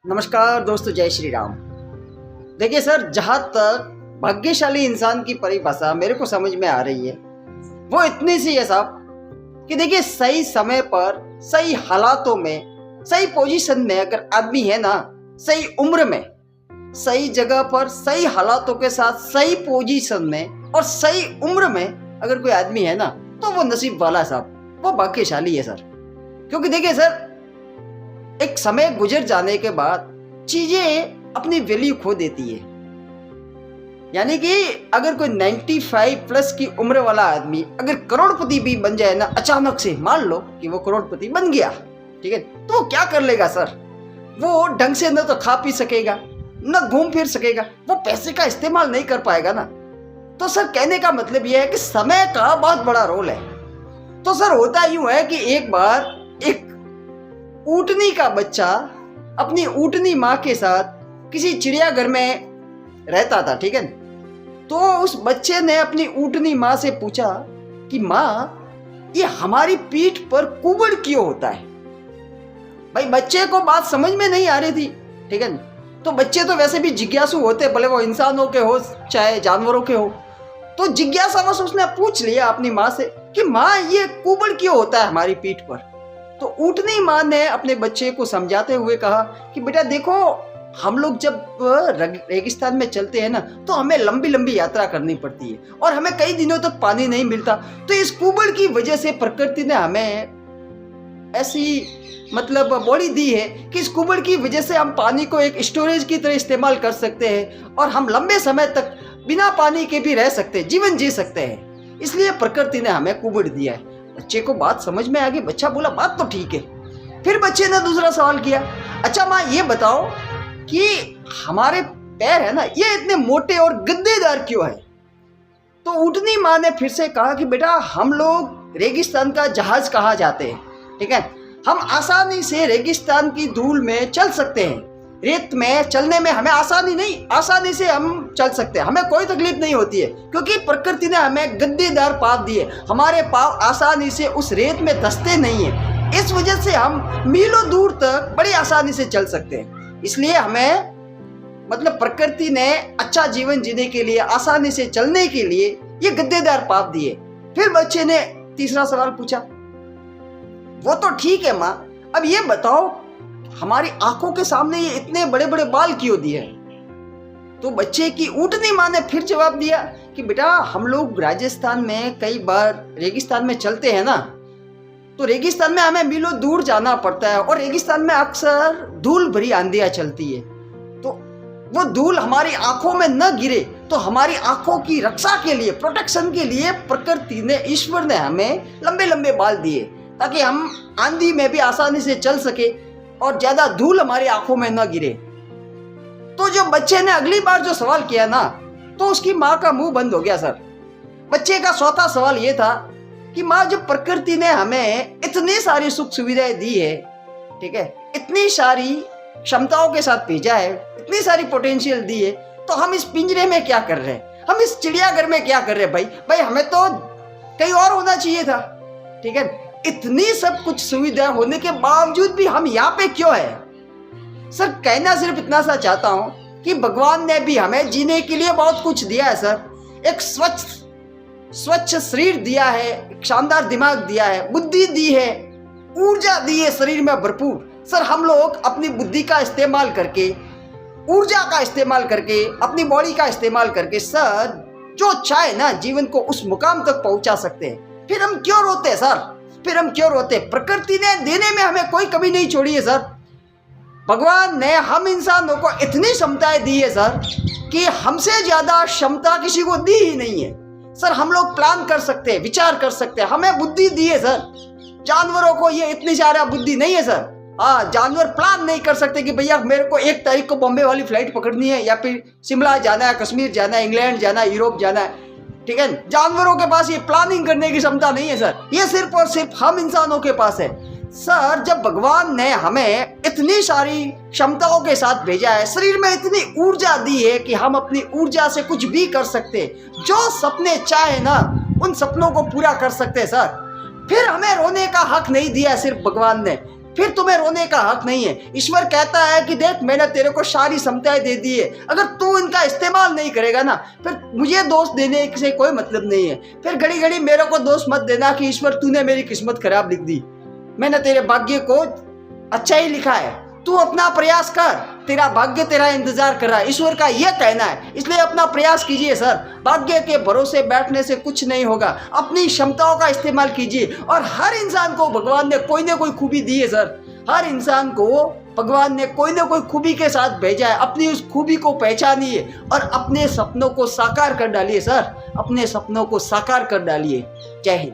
नमस्कार दोस्तों, जय श्री राम। देखिए सर, जहाँ तक भाग्यशाली इंसान की परिभाषा मेरे को समझ में आ रही है वो इतनी सी है साहब कि देखिए सही समय पर, सही हालातों में, सही पोजीशन में अगर आदमी है ना, सही उम्र में, सही जगह पर, सही हालातों के साथ, सही पोजीशन में और सही उम्र में अगर कोई आदमी है ना, तो वो नसीब वाला है साहब, वो भाग्यशाली है सर। क्योंकि देखिए सर, एक समय गुजर जाने के बाद चीजें अपनी वैल्यू खो देती है। यानी कि अगर कोई 95 प्लस की उम्र वाला आदमी अगर करोड़पति भी बन जाए ना, अचानक से मान लो कि वो करोड़पति बन गया, ठीक है, तो वो क्या कर लेगा सर? वो ढंग से न तो खा पी सकेगा, न घूम फिर सकेगा, वो पैसे का इस्तेमाल नहीं कर पाएगा ना। तो सर कहने का मतलब यह है कि समय का बहुत बड़ा रोल है। तो सर होता यूं है कि एक बार एक ऊँटनी का बच्चा अपनी ऊँटनी माँ के साथ किसी चिड़ियाघर में रहता था, ठीक है। तो उस बच्चे ने अपनी ऊँटनी माँ से पूछा कि माँ, ये हमारी पीठ पर कुबड़ क्यों होता है? भाई बच्चे को बात समझ में नहीं आ रही थी, ठीक है। तो बच्चे तो वैसे भी जिज्ञासु होते, भले वो इंसानों के हो चाहे जानवरों के हो। तो जिज्ञासावश उसने पूछ लिया अपनी माँ से कि माँ, ये कुबड़ क्यों होता है हमारी पीठ पर? तो ऊँटनी माँ ने अपने बच्चे को समझाते हुए कहा कि बेटा देखो, हम लोग जब रेगिस्तान में चलते हैं ना, तो हमें लंबी लंबी यात्रा करनी पड़ती है और हमें कई दिनों तक पानी नहीं मिलता। तो इस कुबड़ की वजह से प्रकृति ने हमें ऐसी बॉडी दी है कि इस कुबड़ की वजह से हम पानी को एक स्टोरेज की तरह इस्तेमाल कर सकते हैं और हम लंबे समय तक बिना पानी के भी रह सकते हैं, जीवन जी सकते हैं। इसलिए प्रकृति ने हमें कुबड़ दिया है। बच्चे को बात समझ में आ गई। बच्चा बोला बात तो ठीक है। फिर बच्चे ने दूसरा सवाल किया, अच्छा माँ ये बताओ कि हमारे पैर है ना, ये इतने मोटे और गद्देदार क्यों है? तो ऊँटनी माँ ने फिर से कहा कि बेटा, हम लोग रेगिस्तान का जहाज कहा जाते हैं, ठीक है। हम आसानी से रेगिस्तान की धूल में चल सकते हैं, रेत में चलने में हमें आसानी से हम चल सकते हैं, हमें कोई तकलीफ नहीं होती है, क्योंकि प्रकृति ने हमें गद्देदार पाँव दिए। हमारे पाँव आसानी से उस रेत में धंसते नहीं है, इस वजह से हम मीलों दूर तक बड़ी आसानी से चल सकते हैं। इसलिए हमें प्रकृति ने अच्छा जीवन जीने के लिए, आसानी से चलने के लिए ये गद्देदार पाँव दिए। फिर बच्चे ने तीसरा सवाल पूछा, वो तो ठीक है माँ, अब ये बताओ हमारी आंखों के सामने ये इतने बड़े बड़े बाल क्यों दिए? तो बच्चे की ऊँटनी माँ ने फिर जवाब दिया कि बेटा, हम लोग राजस्थान में कई बार रेगिस्तान में चलते हैं ना, तो रेगिस्तान में हमें मीलों दूर जाना पड़ता है और रेगिस्तान में अक्सर धूल भरी आंधियां चलती है। तो वो धूल हमारी आंखों में न गिरे, तो हमारी आंखों की रक्षा के लिए, प्रोटेक्शन के लिए प्रकृति ने, ईश्वर ने हमें लंबे लंबे बाल दिए, ताकि हम आंधी में भी आसानी से चल सके और ज्यादा धूल हमारी आंखों में न गिरे। तो जो बच्चे ने अगली बार जो सवाल किया ना, तो उसकी माँ का मुंह बंद हो गया सर। बच्चे का चौथा सवाल ये था कि माँ, जब प्रकृति ने हमें इतनी सारी सुख सुविधाएं दी है, ठीक है, इतनी सारी क्षमताओं के साथ भेजा है, इतनी सारी पोटेंशियल दी है, तो हम इस पिंजरे में क्या कर रहे हैं? हम इस चिड़ियाघर में क्या कर रहे हैं? भाई हमें तो कहीं और होना चाहिए था, ठीक है। इतनी सब कुछ सुविधा होने के बावजूद भी हम यहाँ पे क्यों है? सर कहना सिर्फ इतना सा चाहता हूँ कि भगवान ने भी हमें जीने के लिए बहुत कुछ दिया है सर। एक स्वच्छ शरीर दिया है, एक शानदार दिमाग दिया है, बुद्धि दी है, ऊर्जा दी है शरीर में भरपूर। सर हम लोग अपनी बुद्धि का इस्तेमाल करके, ऊर्जा का इस्तेमाल करके, अपनी बॉडी का इस्तेमाल करके सर जो चाहे ना जीवन को उस मुकाम तक पहुंचा सकते हैं। फिर हम क्यों रोते हैं सर? फिर हम क्यों रोते? प्रकृति ने देने में हमें कोई कमी नहीं छोड़ी है सर। भगवान ने हम इंसानों को इतनी क्षमताएं दी है सर कि हमसे ज्यादा क्षमता किसी को दी ही नहीं है सर। हम लोग प्लान कर सकते हैं, विचार कर सकते हैं, हमें बुद्धि दी है सर। जानवरों को ये इतनी ज्यादा बुद्धि नहीं है सर। हाँ, जानवर प्लान नहीं कर सकते कि भैया मेरे को 1 तारीख को बॉम्बे वाली फ्लाइट पकड़नी है, या फिर शिमला जाना है, कश्मीर जाना है, इंग्लैंड जाना है, यूरोप जाना है, ठीक है। जानवरों के पास ये प्लानिंग करने की क्षमता नहीं है सर। ये सिर्फ और सिर्फ हम इंसानों के पास है सर। जब भगवान ने हमें इतनी सारी क्षमताओं के साथ भेजा है, शरीर में इतनी ऊर्जा दी है कि हम अपनी ऊर्जा से कुछ भी कर सकते हैं, जो सपने चाहे ना उन सपनों को पूरा कर सकते हैं सर। फिर हमें रोने का हक नहीं दिया सिर्फ भगवान ने, फिर तुम्हें रोने का हक नहीं है। ईश्वर कहता है कि देख मैंने तेरे को सारी क्षमताएं दे दी है, अगर तू इनका इस्तेमाल नहीं करेगा ना, फिर मुझे दोष देने से कोई मतलब नहीं है। फिर घड़ी घड़ी मेरे को दोष मत देना कि ईश्वर तूने मेरी किस्मत खराब लिख दी। मैंने तेरे भाग्य को अच्छा ही लिखा है, तू अपना प्रयास कर, तेरा भाग्य तेरा इंतजार कर रहा है, ईश्वर का यह कहना है। इसलिए अपना प्रयास कीजिए सर, भाग्य के भरोसे बैठने से कुछ नहीं होगा। अपनी क्षमताओं का इस्तेमाल कीजिए। और हर इंसान को भगवान ने कोई ना कोई खूबी दी है सर, हर इंसान को भगवान ने कोई ना कोई खूबी के साथ भेजा है। अपनी उस खूबी को पहचानिए और अपने सपनों को साकार कर डालिए सर, अपने सपनों को साकार कर डालिए। जय हिंद।